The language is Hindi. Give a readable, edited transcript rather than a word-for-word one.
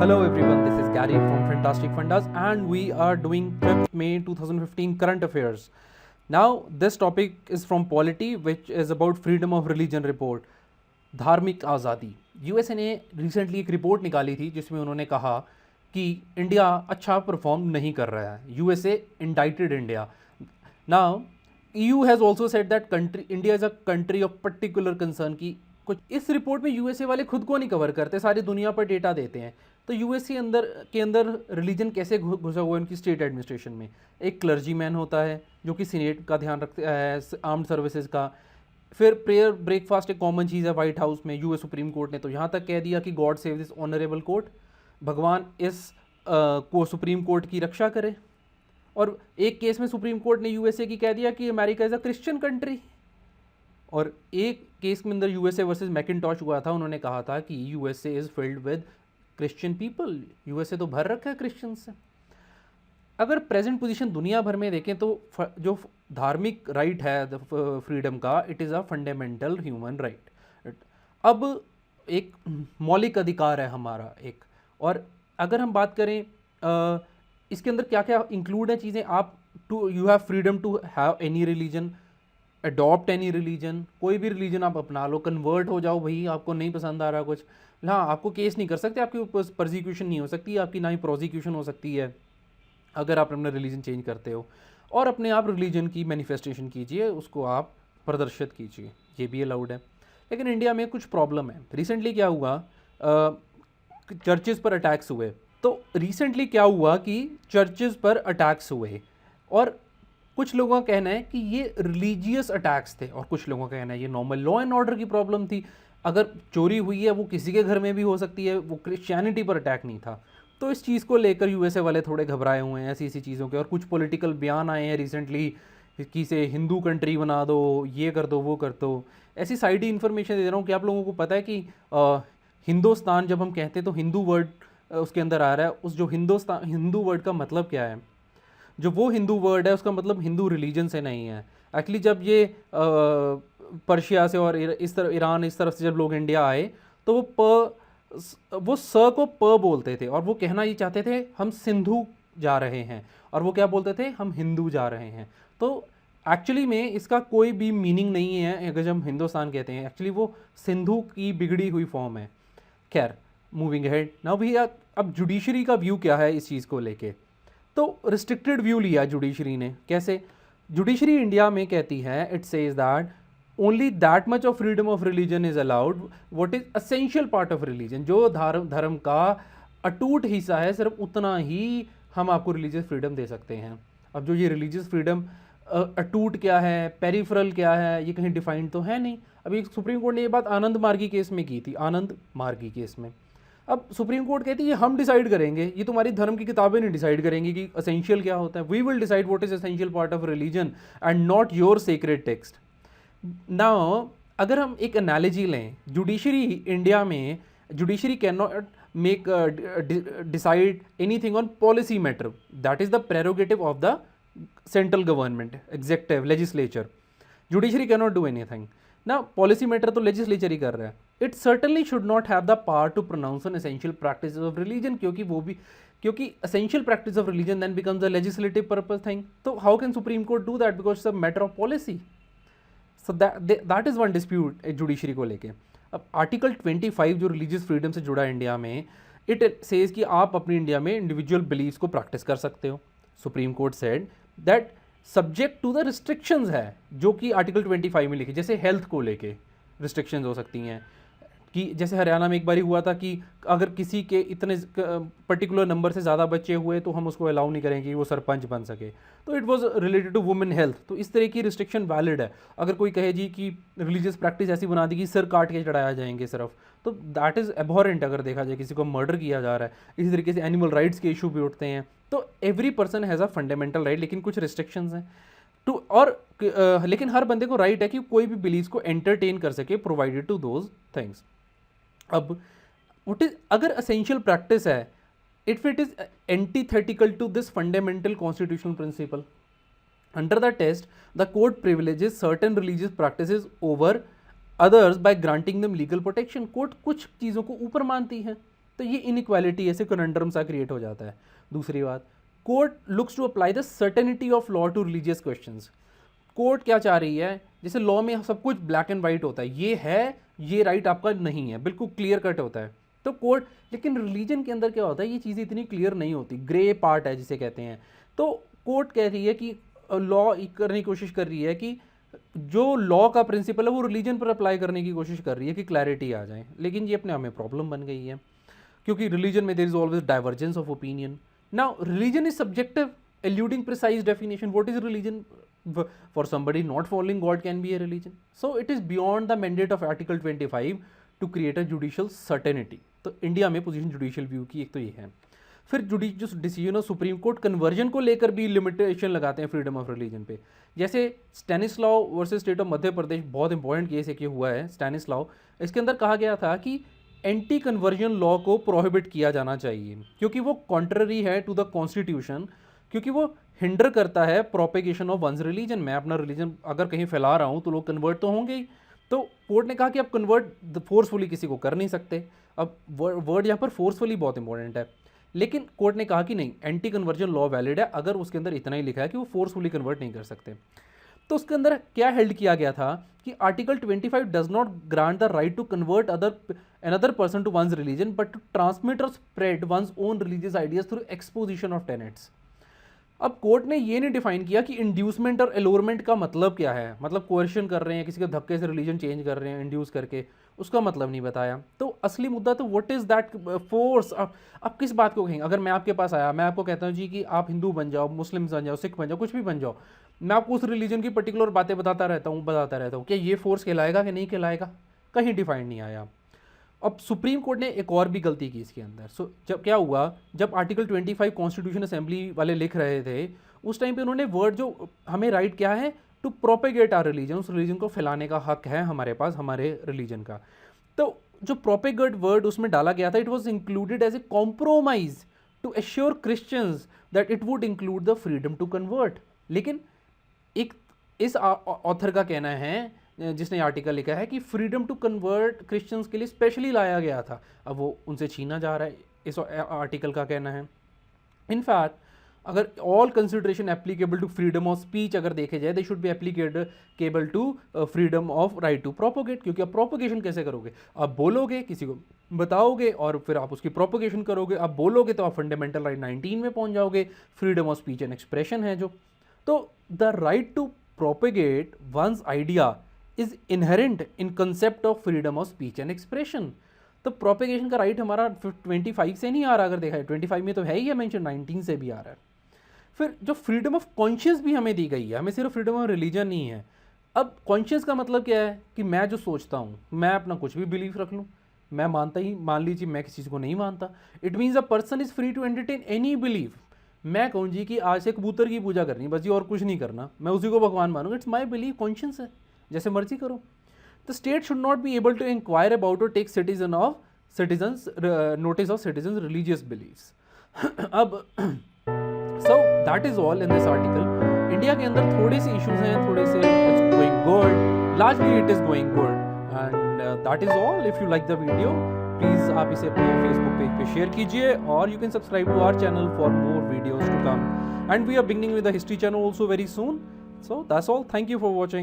Hello everyone, this is Gary from Fantastic Fundas and we are doing 5th May 2015 current affairs. Now this topic is from Polity which is about freedom of religion report. धार्मिक आज़ादी। यूएसए ने रिसेंटली एक रिपोर्ट निकाली थी जिसमें उन्होंने कहा कि इंडिया अच्छा परफॉर्म नहीं कर रहा है। USA indicted India. Now EU has also said that country India is a country of particular concern की कुछ इस रिपोर्ट में यूएसए वाले खुद को नहीं कवर करते, सारी दुनिया पर डेटा देते हैं। तो यूएसए अंदर रिलीजन कैसे घुसा हुआ है उनकी स्टेट एडमिनिस्ट्रेशन में। एक क्लर्जी मैन होता है जो कि सीनेट का ध्यान रखता है, आर्म्ड सर्विसेज का। फिर प्रेयर ब्रेकफास्ट एक कॉमन चीज़ है वाइट हाउस में। यूएस सुप्रीम कोर्ट ने तो यहाँ तक कह दिया कि God save this honourable court, भगवान इस को सुप्रीम कोर्ट की रक्षा करे। और एक केस में सुप्रीम कोर्ट ने यूएसए की कह दिया कि America is a Christian country. और एक केस में अंदर यूएसए वर्सेस मैकिनटॉश हुआ था, उन्होंने कहा था कि USA is filled with Christian people, USA तो भर रखा है क्रिश्चियन से। अगर प्रेजेंट पोजीशन दुनिया भर में देखें तो जो धार्मिक राइट है फ्रीडम का, it is a fundamental human right. अब एक मौलिक अधिकार है हमारा एक। और अगर हम बात करें इसके अंदर क्या क्या इंक्लूड है चीज़ें, आप you have freedom to have any religion, adopt any religion, कोई भी रिलीजन आप अपना लो, कन्वर्ट हो जाओ भाई, आपको नहीं पसंद आ रहा कुछ। हाँ, आपको केस नहीं कर सकते, आपकी परसिक्यूशन नहीं हो सकती, आपकी ना ही प्रोसिक्यूशन हो सकती है अगर आप अपना रिलीजन चेंज करते हो। और अपने आप रिलीजन की मैनिफेस्टेशन कीजिए, उसको आप प्रदर्शित कीजिए, ये भी अलाउड है। लेकिन इंडिया में कुछ प्रॉब्लम है। रिसेंटली क्या हुआ, चर्चेज़ पर अटैक्स हुए। तो रिसेंटली क्या हुआ कि चर्चेज़ पर अटैक्स हुए और कुछ लोगों का कहना है कि ये रिलीजियस अटैक्स थे और कुछ लोगों का कहना है ये नॉर्मल लॉ एंड ऑर्डर की प्रॉब्लम थी। अगर चोरी हुई है वो किसी के घर में भी हो सकती है, वो क्रिश्चियनिटी पर अटैक नहीं था। तो इस चीज़ को लेकर यूएसए वाले थोड़े घबराए हुए हैं ऐसी चीज़ों के। और कुछ पॉलिटिकल बयान आए हैं रिसेंटली कि से हिंदू कंट्री बना दो, ये कर दो, वो कर दो। ऐसी साइड इन्फॉर्मेशन दे रहा हूँ कि आप लोगों को पता है कि हिंदुस्तान जब हम कहते हैं तो हिंदू वर्ड उसके अंदर आ रहा है। उस जो हिंदू वर्ड का मतलब क्या है, जो वो हिंदू वर्ड है उसका मतलब हिंदू रिलीजन से नहीं है। एक्चुअली जब ये पर्शिया से और इस तरफ ईरान इस तरफ से जब लोग इंडिया आए तो वो स को प बोलते थे और वो कहना ये चाहते थे हम सिंधु जा रहे हैं, और वो क्या बोलते थे, हम हिंदू जा रहे हैं। तो एक्चुअली में इसका कोई भी मीनिंग नहीं है। अगर जब हम हिंदुस्तान कहते हैं, एक्चुअली वो सिंधु की बिगड़ी हुई फॉर्म है। खैर, मूविंग अहेड नाउ भैया, अब जुडिशरी का व्यू क्या है इस चीज़ को लेके। तो रिस्ट्रिक्टेड व्यू लिया जुडिशरी ने। कैसे? जुडिशरी इंडिया में कहती है, it says that only that much of freedom of religion is allowed what is essential part of religion. जो धर्म का अटूट हिस्सा है, सिर्फ उतना ही हम आपको रिलीजियस फ्रीडम दे सकते हैं। अब जो ये रिलीजियस फ्रीडम अटूट क्या है, पेरिफेरल क्या है, ये कहीं डिफाइंड तो है नहीं। अभी सुप्रीम कोर्ट ने ये बात आनंद मार्गी केस में की थी, आनंद मार्गी केस में। अब सुप्रीम कोर्ट कहती है ये हम डिसाइड करेंगे, ये तुम्हारी धर्म की किताबें नहीं डिसाइड करेंगी कि असेंशियल क्या होता है। We will decide what is essential part of religion and not your sacred text. Now अगर हम एक एनालॉजी लें, जुडिशरी इंडिया में, judiciary can not make decide anything on policy matter, that is the prerogative of the central government, executive, legislature. Judiciary can not do anything ना। पॉलिसी मैटर तो लेजिस्लेचर ही कर रहा है। It certainly should not have the power to pronounce on essential practice of religion, क्योंकि essential practice of religion then becomes a legislative purpose thing. तो how can supreme court do that, because it's a matter of policy. So that is one dispute judiciary को लेके। अब आर्टिकल 25 जो रिलीजियस फ्रीडम से जुड़ा है इंडिया में, इट सेज कि आप अपनी इंडिया में इंडिविजुअल बिलीव्स को प्रैक्टिस कर सकते हो। Supreme Court said that subject to the restrictions है जो कि आर्टिकल 25 में लिखी। जैसे हेल्थ को लेके रिस्ट्रिक्शंस हो सकती हैं, कि जैसे हरियाणा में एक बार हुआ था कि अगर किसी के इतने पर्टिकुलर नंबर से ज़्यादा बच्चे हुए तो हम उसको अलाउ नहीं करेंगे कि वो सरपंच बन सके। तो it was related to women health. तो इस तरह की रिस्ट्रिक्शन वैलिड है। अगर कोई कहे जी कि रिलीजियस प्रैक्टिस ऐसी बना दी कि सर काट के चढ़ाया जाएंगे सिर्फ, तो दैट इज़ एबहॉरेंट। अगर देखा जाए किसी को मर्डर किया जा रहा है, इसी तरीके से एनिमल राइट्स के इशू भी उठते हैं। तो every person has a fundamental right, लेकिन कुछ रिस्ट्रिक्शंस हैं टू। और लेकिन हर बंदे को राइट है कि कोई भी बिलीव्स को एंटरटेन कर सके, प्रोवाइडेड टू दोज थिंग्स। अब व्हाट इज, अगर असेंशियल प्रैक्टिस है, if it is antithetical to this fundamental constitutional principle, under the test the court privileges certain religious practices over others by granting them legal protection. Court कुछ चीज़ों को ऊपर मानती है। तो ये इनइक्वालिटी ऐसे कनंड्रम सा क्रिएट हो जाता है। दूसरी बात, court looks to apply the certainty of law to religious questions. Court क्या चाह रही है, जैसे लॉ में सब कुछ ब्लैक एंड वाइट होता है, ये है, ये राइट आपका नहीं है, बिल्कुल क्लियर कट होता है। तो कोर्ट, लेकिन रिलीजन के अंदर क्या होता है, ये चीज़ें इतनी क्लियर नहीं होती, ग्रे पार्ट है जिसे कहते हैं। तो कोर्ट कह रही है कि लॉ करने की कोशिश कर रही है कि जो लॉ का प्रिंसिपल है वो रिलीजन पर अप्लाई करने की कोशिश कर रही है कि क्लैरिटी आ जाए, लेकिन ये अपने आप में प्रॉब्लम बन गई है, क्योंकि रिलीजन में there is always divergence of opinion. Now religion is subjective, eluding precise definition. What is religion? For somebody not following God can be a religion. So it is beyond the mandate of Article 25 to create a judicial certainty. तो इंडिया में पोजीशन जुडिशियल व्यू की एक तो ये है। फिर जो decision of supreme court conversion को लेकर भी लिमिटेशन लगाते हैं फ्रीडम ऑफ रिलीजन पे। जैसे स्टैनिस्लाउ versus state of Madhya Pradesh, बहुत इंपॉर्टेंट केस एक ये हुआ है स्टैनिस्लाउ। इसके अंदर कहा गया था कि एंटी कन्वर्जन लॉ को प्रोहिबिट किया जाना चाहिए, क्योंकि वो कॉन्ट्ररी है टू द कॉन्स्टिट्यूशन, क्योंकि वो हिंडर करता है प्रोपेगेशन ऑफ वंस रिलीजन। मैं अपना रिलीजन अगर कहीं फैला रहा हूँ तो लोग कन्वर्ट तो होंगे ही। तो कोर्ट ने कहा कि आप कन्वर्ट फोर्सफुली किसी को कर नहीं सकते। अब वर्ड यहाँ पर फोर्सफुली बहुत इंपॉर्टेंट है, लेकिन कोर्ट ने कहा कि नहीं, एंटी कन्वर्जन लॉ वैलिड है अगर उसके अंदर इतना ही लिखा है कि वो फोर्सफुली कन्वर्ट नहीं कर सकते। तो उसके अंदर क्या हेल्ड किया गया था कि article 25 does not grant the right to convert another person to one's religion but to transmit or spread one's own religious ideas through exposition of tenets. अब कोर्ट ने ये नहीं डिफाइन किया कि इंड्यूसमेंट और एलोरमेंट का मतलब क्या है, मतलब कोएर्शन कर रहे हैं, किसी के धक्के से रिलीजन चेंज कर रहे हैं इंड्यूस करके, उसका मतलब नहीं बताया। तो असली मुद्दा तो व्हाट इज़ दैट फोर्स। अब किस बात को कहेंगे, अगर मैं आपके पास आया, मैं आपको कहता हूँ जी कि आप हिंदू बन जाओ, मुस्लिम बन जाओ, सिख बन जाओ, कुछ भी बन जाओ, मैं आपको उस रिलीजन की पर्टिकुलर बातें बताता रहता हूँ, क्या ये फोर्स कहलाएगा कि नहीं कहलाएगा? कहीं डिफाइन नहीं आया। अब सुप्रीम कोर्ट ने एक और भी गलती की इसके अंदर। जब क्या हुआ, जब आर्टिकल 25 कॉन्स्टिट्यूशन असेंबली वाले लिख रहे थे, उस टाइम पे उन्होंने वर्ड जो हमें राइट क्या है, टू प्रोपेगेट आर रिलीजन, उस रिलीजन को फैलाने का हक है हमारे पास, हमारे रिलीजन का। तो जो प्रोपेगेट वर्ड उसमें डाला गया था, it was included as a compromise to assure Christians that it would include the freedom to convert. लेकिन एक इस ऑथर का कहना है, जिसने आर्टिकल लिखा है, कि फ्रीडम टू कन्वर्ट क्रिश्चियंस के लिए स्पेशली लाया गया था। अब वो उनसे छीना जा रहा है, इस आर्टिकल का कहना है। इनफैक्ट अगर all consideration applicable to freedom of speech अगर देखे जाए, they should be applicable to freedom of right to propagate, क्योंकि आप प्रोपोगेशन कैसे करोगे? आप बोलोगे, किसी को बताओगे और फिर आप उसकी प्रोपोगेशन करोगे। आप बोलोगे तो आप फंडामेंटल राइट 19 में पहुंच जाओगे, freedom of speech and expression है जो। तो the right to propagate one's idea is inherent in concept of freedom of speech and expression. तो प्रोपेगेशन का राइट हमारा 25 से नहीं आ रहा, अगर देखा है 25 में तो है ही है मेंशन, 19 से भी आ रहा है। फिर जो फ्रीडम ऑफ कॉन्शियस भी हमें दी गई है, हमें सिर्फ फ्रीडम ऑफ रिलीजन नहीं है। अब कॉन्शियस का मतलब क्या है कि मैं जो सोचता हूँ, मैं अपना कुछ भी बिलीफ रख लूँ, मैं मानता ही, मान लीजिए मैं किसी चीज़ को नहीं मानता, it means a person is free to entertain any belief. मैं कहूँ जी कि आज से कबूतर की पूजा करनी बस जी, और कुछ नहीं करना, मैं उसी को भगवान मानूंगा, इट्स माई बिलीफ, कॉन्शियस है, जैसे मर्जी करो। The state should not be able to inquire about और take citizens notice of citizens religious believes. अब so that is all in this article. India के अंदर थोड़े से इश्यूज हैं, थोड़े से it's going good, largely it is going good, and that is all. If you like the video, please आप इसे अपने फेसबुक पेज पे शेयर कीजिए, और you can subscribe to our channel for more videos to come, and we are beginning with the history channel also very soon. So that's all. Thank you for watching.